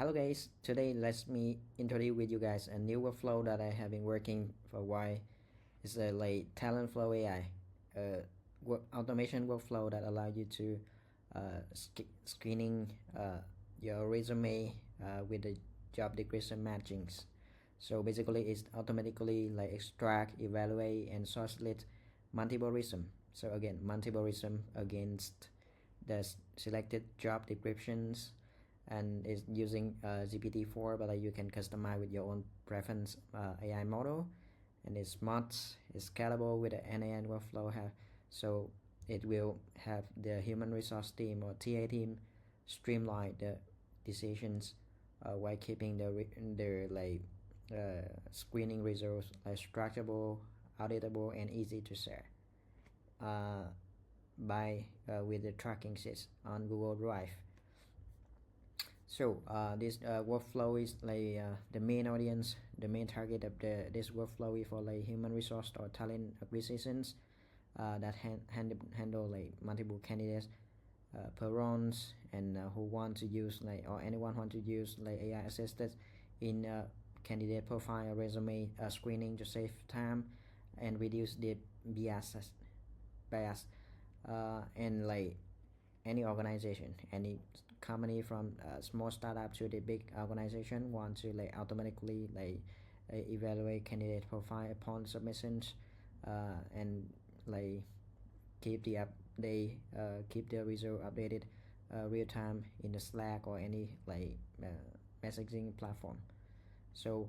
Hello guys, today let me introduce with you guys a new workflow that I have been working for a while. It's a like TalentFlow AI, automation workflow that allow you to screening your resume with the job description matchings. So basically, it's automatically like extract, evaluate, and shortlist multiple resume. So again, multiple resume against the selected job descriptions, and it's using GPT-4, but you can customize with your own preference AI model, and it's smart, it's scalable with the n8n workflow. So it will have the human resource team or TA team streamline the decisions while keeping the screening results like structurable, auditable, and easy to share by with the tracking sys on Google Drive. So this workflow is like the main audience, the main target of this workflow is for like human resource or talent acquisitions that handle like multiple candidates per rounds, and who want to use like, or anyone want to use like AI assisted in candidate profile or resume screening to save time and reduce the bias and like any organization, any company from small startup to the big organization want to like automatically like evaluate candidate profile upon submissions and like keep the keep the result updated real time in the Slack or any like messaging platform. So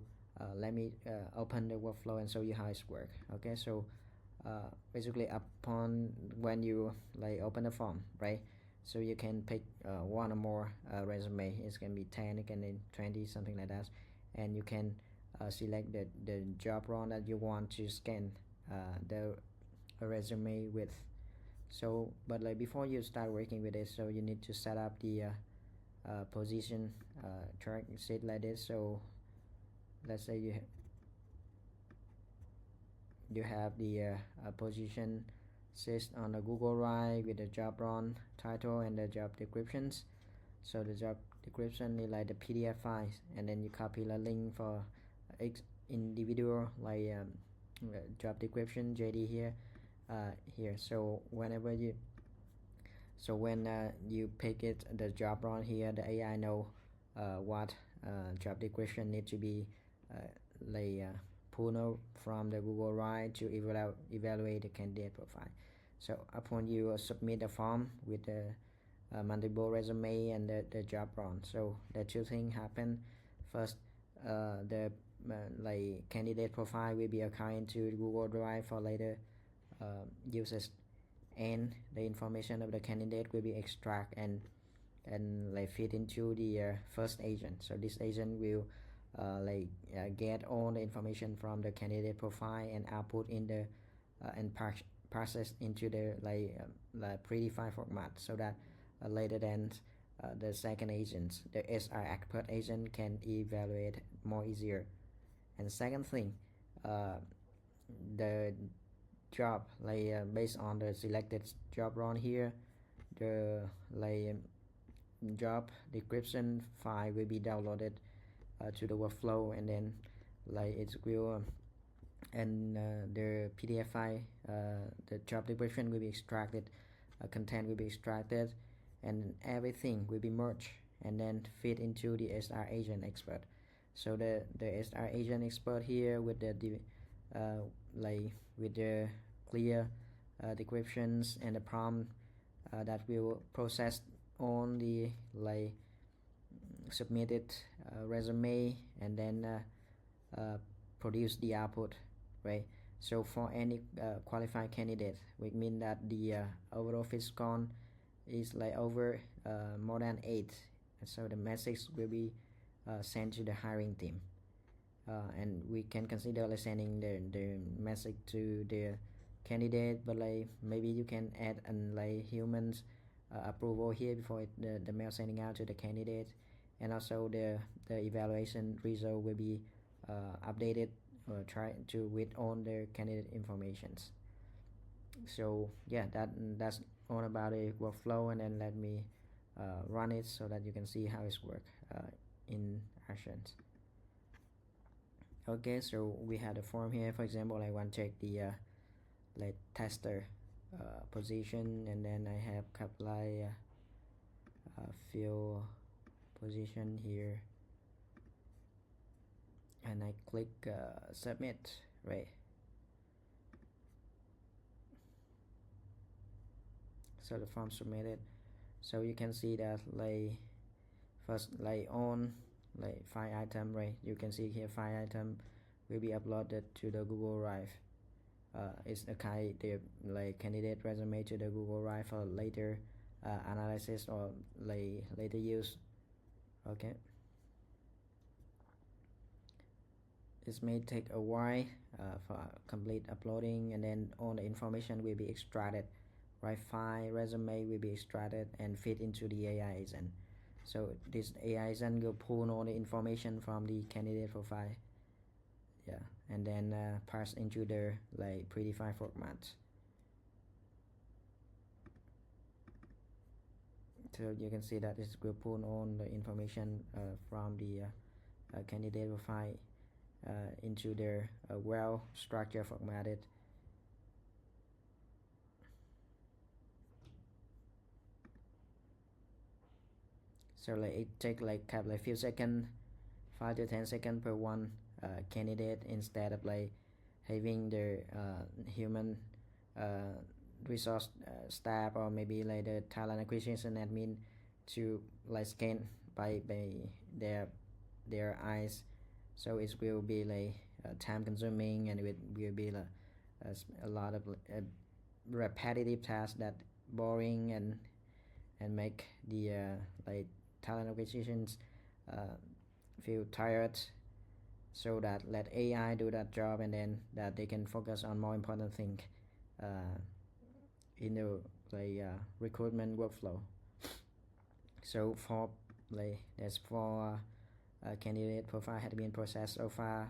let me open the workflow and show you how it's work. Okay, so basically upon when you like open the form, right, so you can pick one or more resume. It can be 10, it can be 20, something like that, and you can select the job role that you want to scan the resume with. So but like before you start working with it, so you need to set up the position track sheet like this. So let's say you have the position sheet on the Google Drive with the job role title and the job descriptions. So the job description is like the PDF files, and then you copy the link for individual like job description JD here. So whenever you when you pick it the job role here, the AI know what job description need to be pulled out from the Google Drive to evaluate the candidate profile. So upon you submit the form with the multiple resume and the job role, so the two things happen. First, the like candidate profile will be assigned to Google Drive for later uses, and the information of the candidate will be extract and like fit into the first agent. So this agent will get all the information from the candidate profile and output in the and process into the predefined format, so that later than the second agent, the SR expert agent, can evaluate more easier. And second thing, the job based on the selected job role here, the job description file will be downloaded to the workflow, and then it will and the PDF file, the job description will be extracted, content will be extracted, and everything will be merged and then fit into the SR agent expert. So the SR agent expert here with the with the clear descriptions and the prompt that will process on the submitted resume, and then produce the output, right? So for any qualified candidate, which mean that the overall fit score is over more than 8, so the message will be sent to the hiring team, and we can consider sending the message to the candidate, but maybe you can add humans approval here before the mail sending out to the candidate, and also the evaluation result will be updated or try to with all the candidate informations. So yeah, that's all about the workflow, and then let me run it so that you can see how it's work. in actions. Okay, so we have the form here. For example, I want to check the like tester position, and then I have apply fill position here, and I click submit, right? So the form submitted. So you can see that like first like on like file item, right? You can see here file item will be uploaded to the Google Drive. It's a kind of like candidate resume to the Google Drive for later analysis or like later use. Okay, this may take a while for complete uploading, and then all the information will be extracted, right? File resume will be extracted and fit into the AI agent. So this AI agent will pull all the information from the candidate profile, yeah, and then parse into their like predefined format. So you can see that it will pull on the information from the candidate profile into their well structured formatted. So like it take like few seconds, 5 to 10 seconds per one candidate, instead of like having the human resource staff or maybe like the talent acquisition admin to like scan by their eyes. So it will be like time consuming, and it will be like a lot of repetitive tasks that boring and make the like talent acquisitions feel tired. So that let AI do that job, and then that they can focus on more important thing in the like recruitment workflow. So for like there's four candidate profile had been processed so far,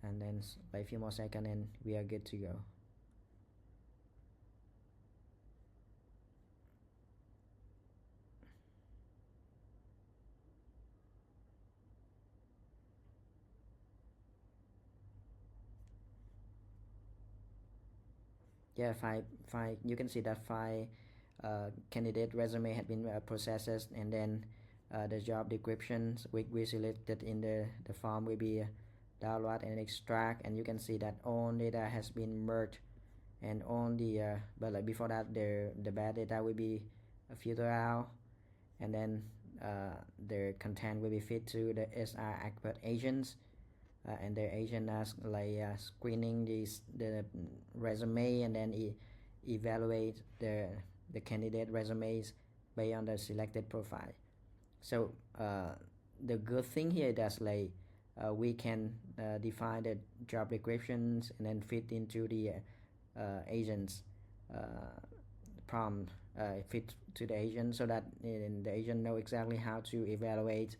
and then by a few more seconds and we are good to go. Yeah, five you can see that five candidate resume had been processed, and then the job descriptions we selected in the form will be download and extract, and you can see that all data has been merged, and all the but like before that the bad data will be filtered out, and then their content will be fed to the SR expert agents, and their agent is like screening the resume, and then evaluate the candidate resumes based on the selected profile. So the good thing here is like we can define the job descriptions and then fit into the agents prompt, fit to the agent, so that the agent know exactly how to evaluate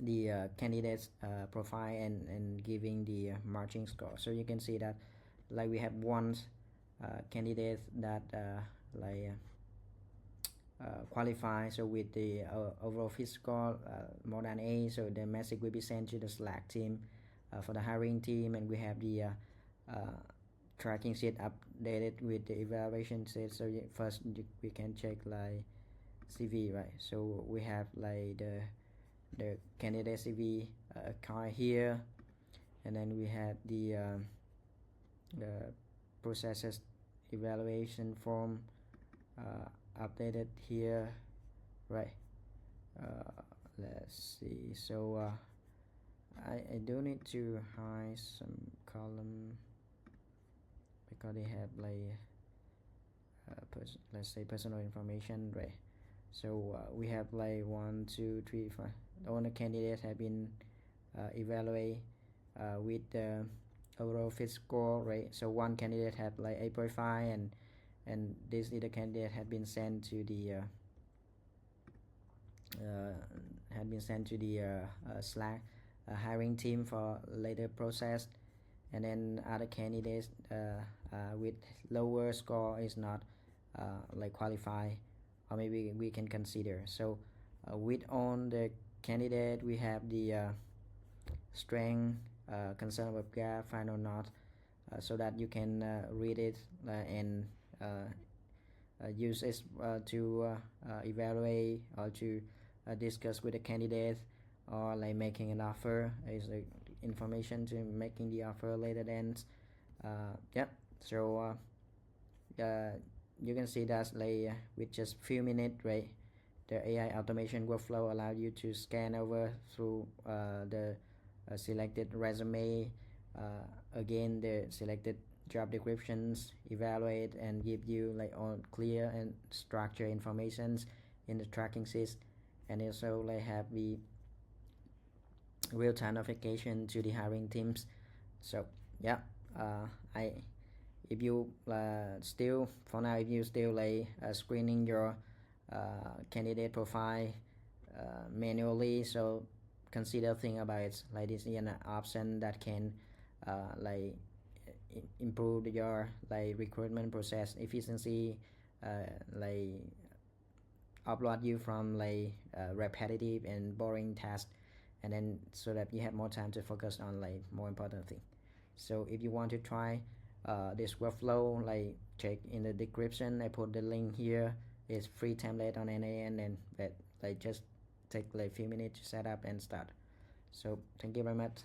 the candidate's profile and giving the marching score. So you can see that like we have one candidate that like qualify, so with the overall fit score more than A, so the message will be sent to the Slack team for the hiring team, and we have the tracking sheet updated with the evaluation sheet. So first we can check like CV, right? So we have like the candidate CV card here, and then we have the processes evaluation form updated here, right? Let's see. So I do need to hide some column because they have like let's say personal information, right? So we have like 1 2 3 4 all the candidates have been evaluated with the overall fit score, right? So one candidate had like 8.5, and this little candidate had been sent to the Slack hiring team for later process, and then other candidates with lower score is not like qualify, or maybe we can consider. So with on the candidate we have the strength, concern with gap, find or not, so that you can read it and use it to evaluate or to discuss with the candidate, or like making an offer is information to making the offer later. Then yeah, so you can see that like with just few minutes, right, the AI automation workflow allow you to scan over through the selected resume, again the selected job descriptions, evaluate and give you like all clear and structured informations in the tracking system, and also like have the real-time notification to the hiring teams. So yeah, I if you still for now, if you still like screening your candidate profile manually, so consider think about it like this is an option that can like improve your like recruitment process efficiency, like upload you from like repetitive and boring tasks, and then so that you have more time to focus on like more important thing. So if you want to try this workflow, like check in the description, I put the link here. It's free template on n8n, and that like just take like few minutes to set up and start. So thank you very much.